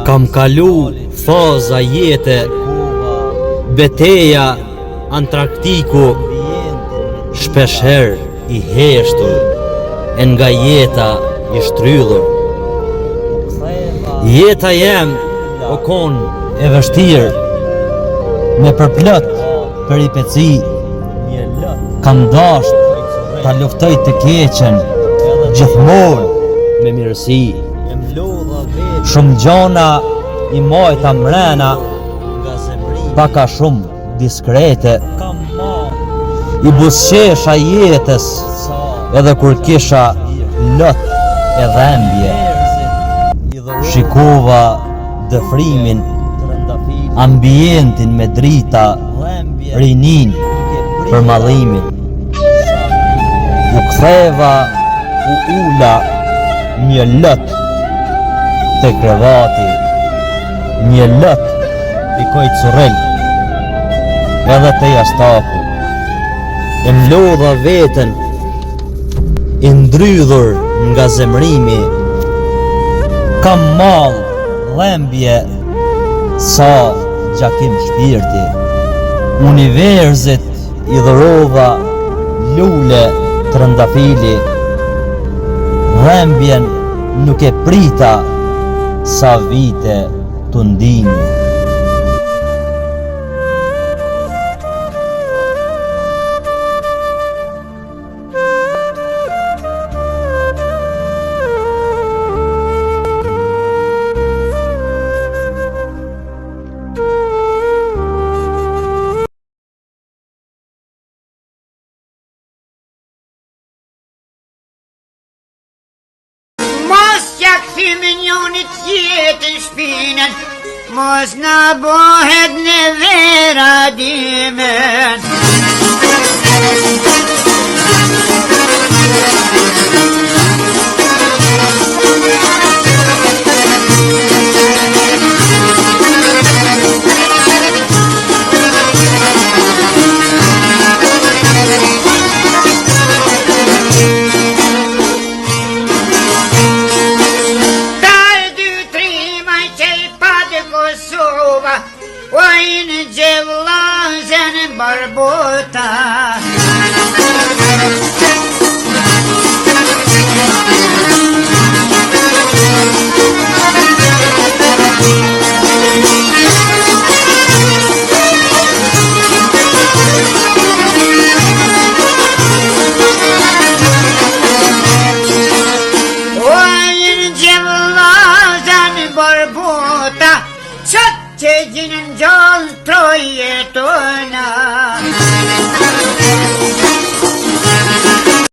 Kam kalu faza jete, beteja Antraktiku, shpesher i heshtur, e nga jeta i shtrydhur. Jeta jem o kon e vështirë, me përplot peripeci, kam dasht ta luftoj të keqen, gjithmonë me mirësi. Shumë gjona i mojta mrena, paka shumë diskrete, i busqesha jetës edhe kur kisha lot e dhembje. Shikova dëfrimin, ambientin me drita, rinin për mallimin. U ktheva, u ula një lot te krevati, një lot i kojt surrel, edhe te jastaku. E mlodha veten, i ndrydhur nga zemrimi, kam mall, dhembje, sa gjakim shpirti. Universit i dhurova lule trëndafili, dhembjen nuk e prita sa vite të ndini. Këthime njonit jetën shpinën, mos na bohet në vera dimen. Ojnë gjevlazën barbota, ojnë gjevlazën barbota, që gjinën gjallë troje